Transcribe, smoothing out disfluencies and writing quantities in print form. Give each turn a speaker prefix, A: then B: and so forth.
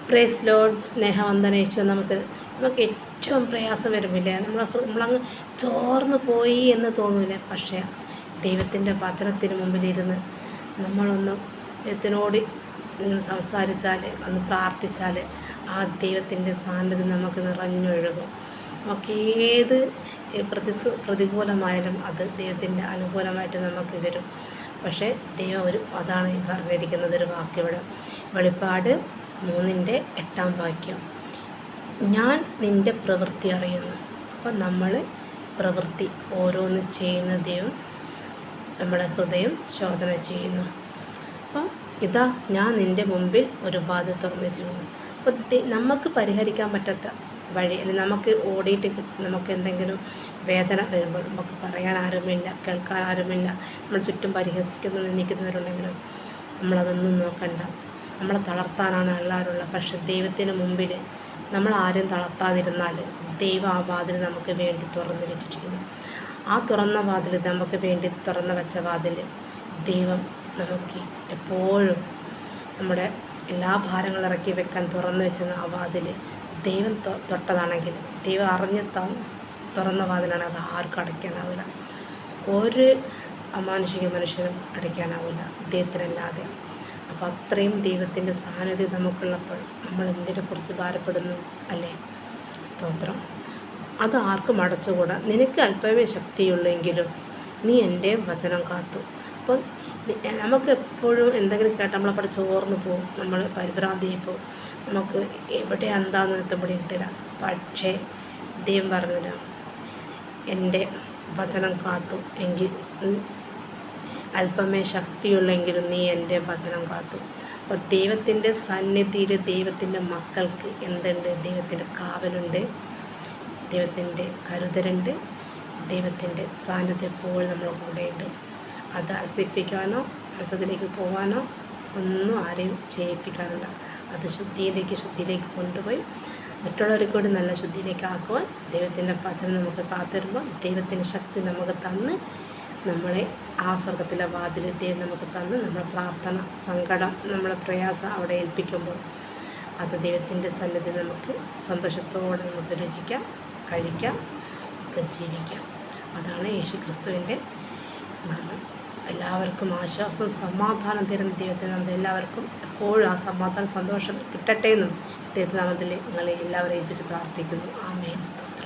A: Praise Lord. സ്നേഹവന്ദന യേശുനാമത്തിൽ. നമുക്ക് ഏറ്റവും പ്രയാസം വരുമില്ലേ, നമ്മളങ്ങ് ചോർന്നു പോയി എന്ന് തോന്നൂലേ? പക്ഷേ ദൈവത്തിൻ്റെ വചനത്തിന് മുമ്പിലിരുന്ന് നമ്മളൊന്ന് ദൈവത്തിനോട് സംസാരിച്ചാൽ, ഒന്ന് പ്രാർത്ഥിച്ചാൽ ആ ദൈവത്തിൻ്റെ സാന്നിധ്യം നമുക്ക് നിറഞ്ഞൊഴുകും. നമുക്ക് ഏത് പ്രതികൂലമായാലും അത് ദൈവത്തിൻ്റെ അനുകൂലമായിട്ട് നമുക്ക് വരും. പക്ഷേ ദൈവം അതാണ് പറഞ്ഞിരിക്കുന്നത് ഒരു വാക്യം, വെളിപ്പാട് 3:8 ഞാൻ നിൻ്റെ പ്രവൃത്തി അറിയുന്നു. അപ്പം നമ്മൾ പ്രവൃത്തി ഓരോന്ന് ചെയ്യുന്ന ദൈവം നമ്മുടെ ഹൃദയം ശോധന ചെയ്യുന്നു. അപ്പം ഇതാ ഞാൻ നിൻ്റെ മുമ്പിൽ ഒരു വാതിൽ തുറന്നു വെച്ചിരുന്നു. അപ്പോൾ നമുക്ക് പരിഹരിക്കാൻ പറ്റാത്ത വഴി, അല്ലെങ്കിൽ നമുക്ക് ഓടിയിട്ട് നമുക്ക് എന്തെങ്കിലും വേദന വരുമ്പോൾ നമുക്ക് പറയാൻ ആരുമില്ല, കേൾക്കാൻ ആരുമില്ല, നമ്മൾ ചുറ്റും പരിഹസിക്കുന്ന നിന്ദിക്കുന്നവരുണ്ടെങ്കിലും നമ്മളതൊന്നും നോക്കണ്ട. നമ്മളെ തളർത്താനാണ് എല്ലാവരുള്ളത്. പക്ഷെ ദൈവത്തിന് മുമ്പിൽ നമ്മൾ ആരും തളർത്താതിരുന്നാൽ ദൈവം ആ വാതിൽ നമുക്ക് വേണ്ടി തുറന്നു വെച്ചിരിക്കുന്നു. ആ തുറന്ന വാതിൽ, നമുക്ക് വേണ്ടി തുറന്നു വെച്ച വാതിൽ ദൈവം നമുക്ക് എപ്പോഴും നമ്മുടെ എല്ലാ ഭാരങ്ങളും ഇറക്കി വെക്കാൻ തുറന്നു വെച്ചെന്ന ആ വാതിൽ ദൈവം തൊട്ടതാണെങ്കിൽ, ദൈവം അറിഞ്ഞ് തുറന്ന വാതിലാണ്, അത് ആർക്കും അടയ്ക്കാനാവില്ല. ഒരു അമാനുഷിക മനുഷ്യനും അടയ്ക്കാനാവില്ല ദൈവത്തിനല്ലാതെ. അപ്പോൾ അത്രയും ദൈവത്തിൻ്റെ സാന്നിധ്യം നമുക്കുള്ളപ്പോൾ നമ്മൾ എന്തിനെക്കുറിച്ച് ഭാരപ്പെടുന്നു അല്ലേ? സ്തോത്രം. അത് ആർക്കും അടച്ചുകൂടാ. നിനക്ക് അല്പമേ ശക്തിയുള്ളെങ്കിലും നീ എൻ്റെ വചനം കാത്തു. അപ്പം നമുക്ക് എപ്പോഴും എന്തെങ്കിലും കേട്ട് നമ്മളപ്പോൾ ചോർന്നു പോകും, നമ്മൾ പരിഭ്രാന്തിയായി പോകും, നമുക്ക് എവിടെ എന്താണെന്ന് എത്തുമ്പോൾ കിട്ടില്ല. പക്ഷേ ദൈവം പറഞ്ഞില്ല, എൻ്റെ വചനം കാത്തു എങ്കിൽ അല്പമേ ശക്തിയുള്ളെങ്കിലും നീ എൻ്റെ വചനം കാത്തു. അപ്പോൾ ദൈവത്തിൻ്റെ സന്നിധിയിൽ ദൈവത്തിൻ്റെ മക്കൾക്ക് എന്തുണ്ട്? ദൈവത്തിൻ്റെ കാവലുണ്ട്, ദൈവത്തിൻ്റെ കരുതലുണ്ട്, ദൈവത്തിൻ്റെ സാന്നിധ്യം എപ്പോഴും നമ്മുടെ കൂടെയുണ്ട്. അത് അലസിപ്പിക്കാനോ അലസത്തിലേക്ക് പോകാനോ ഒന്നും ആരെയും ചെയ്യിപ്പിക്കാനില്ല. അത് ശുദ്ധിയിലേക്ക് കൊണ്ടുപോയി മറ്റുള്ളവരെ കൂടി നല്ല ശുദ്ധിയിലേക്ക് ആക്കുവാൻ ദൈവത്തിൻ്റെ വചനം നമുക്ക് കാത്തിരുമ്പോൾ ദൈവത്തിൻ്റെ ശക്തി നമുക്ക് തന്ന് നമ്മളെ ആ സ്വർഗത്തിലെ വാതിൽ ദൈവം നമുക്ക് തന്ന് നമ്മുടെ പ്രാർത്ഥന, സങ്കടം, നമ്മുടെ പ്രയാസം അവിടെ ഏൽപ്പിക്കുമ്പോൾ അത് ദൈവത്തിൻ്റെ സന്നിധി നമുക്ക് സന്തോഷത്തോടെ നമുക്ക് രുചിക്കാം, കഴിക്കാം, ജീവിക്കാം. അതാണ് യേശു ക്രിസ്തുവിൻ്റെ നാമം. എല്ലാവർക്കും ആശ്വാസം, സമാധാനം തരുന്ന ദൈവത്തിന് നമ്മൾ എല്ലാവർക്കും എപ്പോഴും ആ സമാധാനം, സന്തോഷം കിട്ടട്ടെ എന്നും ദൈവനാമത്തിൽ നിങ്ങളെ എല്ലാവരെയും ഏൽപ്പിച്ച് പ്രാർത്ഥിക്കുന്നു. ആമേൻ. സ്തോത്രം.